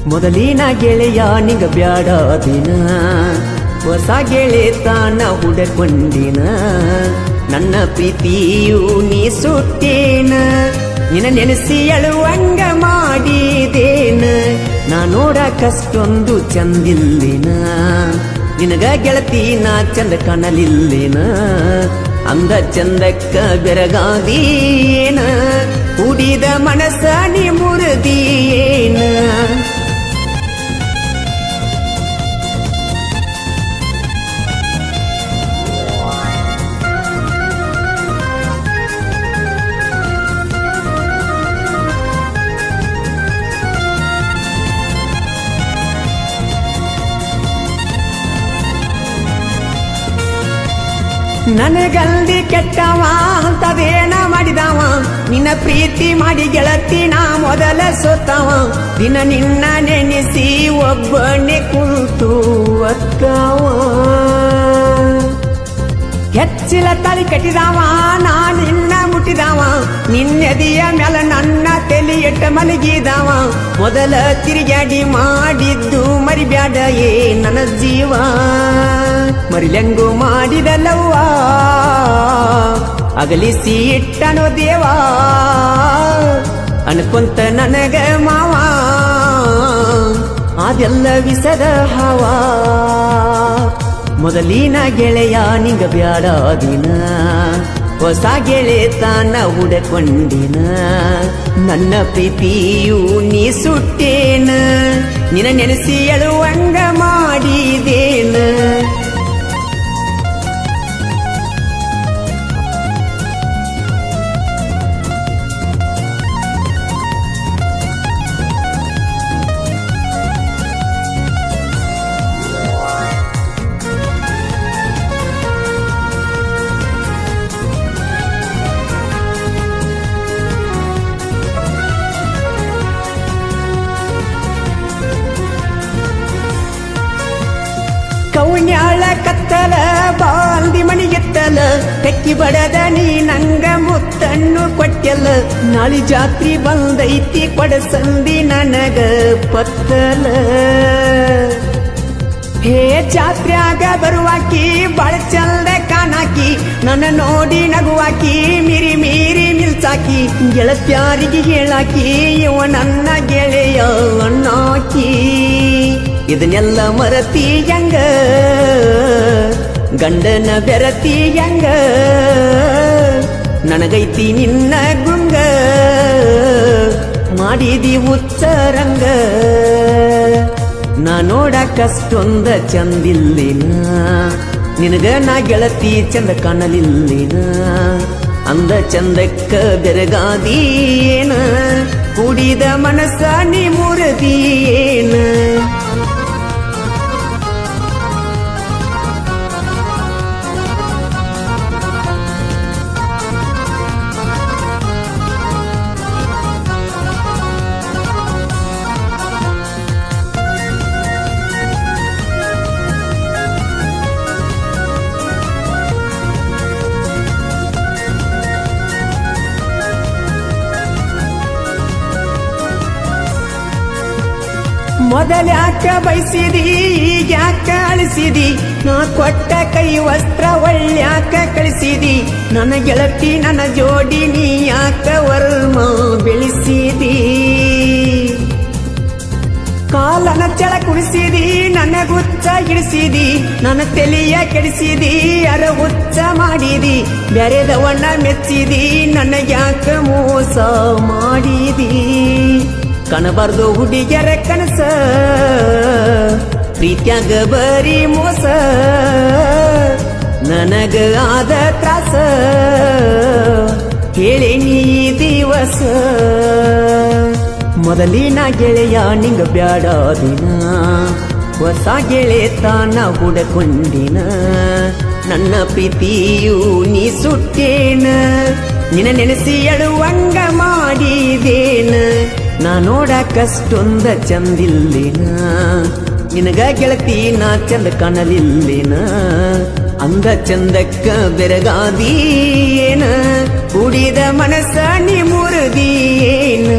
ಮೊದಲಿನ ಗೆಳೆಯ ನಿಂಗ ಬ್ಯಾಡ ದಿನ ಹೊಸ ಗೆಳೆತನ ಹುಡಕೊಂಡಿನ ನನ್ನ ಪ್ರೀತಿಯು ನೀ ಸುಟ್ಟೇನ ನಿನ್ನ ನೆನೆಸಿ ಅಳುವಂಗ ಮಾಡಿದೇನ ನಾ ನೋಡಕಷ್ಟೊಂದು ಚಂದಿಲ್ಲಿನ ನಿನಗ ಗೆಳತಿ ನಾ ಚಂದ ಕಾಣಲಿಲ್ಲೇನ ಅಂದ ಚಂದಕ್ಕ ಬೆರಗಾದೀನ ಕುಡಿದ ಮನಸ್ಸ ನೀ ಮುರಿದೀನ ನನಗಲ್ದಿ ಕೆಟ್ಟವ ಅಂತದೇನ ಮಾಡಿದವ ನಿನ್ನ ಪ್ರೀತಿ ಮಾಡಿ ಗೆಳತಿ ನಾ ಮೊದಲ ಸೋತವ ದಿನ ನಿನ್ನ ನೆನೆಸಿ ಒಬ್ಬನೇ ಕುಂತು ಅಕ್ಕವ ಹೆಚ್ಚಿಲ ತಲೆ ಕಟ್ಟಿದವ ನಾ ನಿನ್ನ ಮುಟ್ಟಿದವ ನಿನ್ನೆದಿಯ ಮೇಲೆ ನನ್ನ ತಲೆ ಎಟ್ಟ ಮಲಗಿದವ ಮೊದಲ ತಿರುಗಾಡಿ ಮಾಡಿದ್ದು ಮರಿಬ್ಯಾಡ ಏ ನನ್ನ ಜೀವ ಮರಿಲೆಂಗು ಮಾಡಿದಲ್ಲವ್ವ ಅಗಲಿಸಿ ಇಟ್ಟನೋ ದೇವಾ ಅನ್ಕೊಂತ ನನಗ ಮಾವ ಅದೆಲ್ಲ ವಿಸದ ಹಾವ ಮೊದಲಿನ ಗೆಳೆಯ ನಿಂಗ ಬ್ಯಾಡ ದಿನ ಹೊಸ ಗೆಳೆತನ ಹುಡಕೊಂಡಿನ ನನ್ನ ಪ್ರೀತಿಯು ನೀ ಸುಟ್ಟೇನ ನಿನ್ನ ನೆನೆಸಿ ಅಳುವಂಗ ಮಾಡಿದೇನ ಕೌನ್ಯಾಳ ಕತ್ತಲ ಬಾಲ್ದಿ ಮಣಿಗೆತ್ತಲ ತೆಕ್ಕಿ ಬಡದ ನೀ ನಂಗ ಮುತ್ತನ್ನು ಕೊಟ್ಟೆಲ್ಲ ನಾಳಿ ಜಾತ್ರಿ ಬಂದೈತಿ ಕೊಡಸಂದಿ ನನಗ ಪತ್ತಲ ಹೇ ಜಾತ್ರ್ಯಾಗ ಬರುವಾಕಿ ಬಾಳ ಚಂದ ಕಾಣಾಕಿ ನನ್ನ ನೋಡಿ ನಗುವಾಕಿ ಮೀರಿ ಮೀರಿ ನಿಲ್ಸಾಕಿ ಗೆಳತ್ಯಾರಿಗೆ ಹೇಳಾಕಿ ಇವ ನನ್ನ ಗೆಳೆಯ ಅಣ್ಣಾಕಿ ಇದನ್ನೆಲ್ಲ ಮರತಿ ಹೆಂಗ ಗಂಡನ ಬೆರತಿ ಹೆಂಗ ನನಗೈತಿ ನಿನ್ನ ಗುಂಗ ಮಾಡಿದಿ ಉಚ್ಚರಂಗ ನಾ ನೋಡಕಷ್ಟೊಂದ ಚಂದಿಲ್ಲಿನ ನಿನಗ ನಾ ಗೆಳತಿ ಚಂದ ಕಾಣಲಿಲ್ಲಿನ ಅಂದ ಚಂದಕ್ಕ ಬೆರಗಾದೀನ ಕುಡಿದ ಮನಸ್ಸ ನೀ ಮುರಿದೀನ ಮೊದಲ್ಯಾಕ ಬಯಸಿದಿ ಈಗ್ಯಾಕ ಅಳಿಸಿದಿ ನಾ ಕೊಟ್ಟ ಕೈ ವಸ್ತ್ರ ಒಳ್ಳ್ಯಾಕ ಕಳಿಸಿದಿ ನನ್ನ ಗೆಳತಿ ನನ್ನ ಜೋಡಿ ನೀ ಯಾಕ ವರ್ಮ ಬೆಳೆಸಿದಿ ಕಾಲನ ಚಳ ಕುಡಿಸಿದಿ ನನ್ನ ಗುಚ್ಚ ಹಿಡಿಸಿದಿ ನನ್ನ ತೆಲಿಯ ಕೆಡಿಸಿದಿ ಅರ ಹುಚ್ಚ ಮಾಡಿದಿ ಬೆರೆದವಣ್ಣ ಮೆಚ್ಚಿದಿ ನನಗ್ಯಾಕ ಮೋಸ ಮಾಡಿದಿ ಕಣಬಾರ್ದು ಹುಡುಗಿಯರ ಕನಸ ಪ್ರೀತ್ಯಾಗ ಬರೀ ಮೋಸ ನನಗ ಆದ ತ್ರಾಸ ಹೇಳಿ ನೀ ದಿವಸ ಮೊದಲಿನ ಗೆಳೆಯ ನಿಂಗ ಬ್ಯಾಡ ದಿನ ಹೊಸ ಗೆಳೆತನ ಹುಡಕೊಂಡಿನ ನನ್ನ ಪ್ರೀತಿಯು ನೀ ಸುಟ್ಟೇನ ನಿನ್ನ ನೆನೆಸಿ ಅಳುವಂಗ ಮಾಡಿದೇನ ನಾ ನೋಡಕಷ್ಟೊಂದ ಚಂದಿಲ್ಲಿನ ನಿನಗ ಗೆಳತಿ ನಾ ಚಂದ ಕಾಣಲಿಲ್ಲಿನ ಅಂದ ಚಂದಕ್ಕ ಬೆರಗಾದೀನ ಕುಡಿದ ಮನಸ್ಸ ನೀ ಮುರಿದೀನ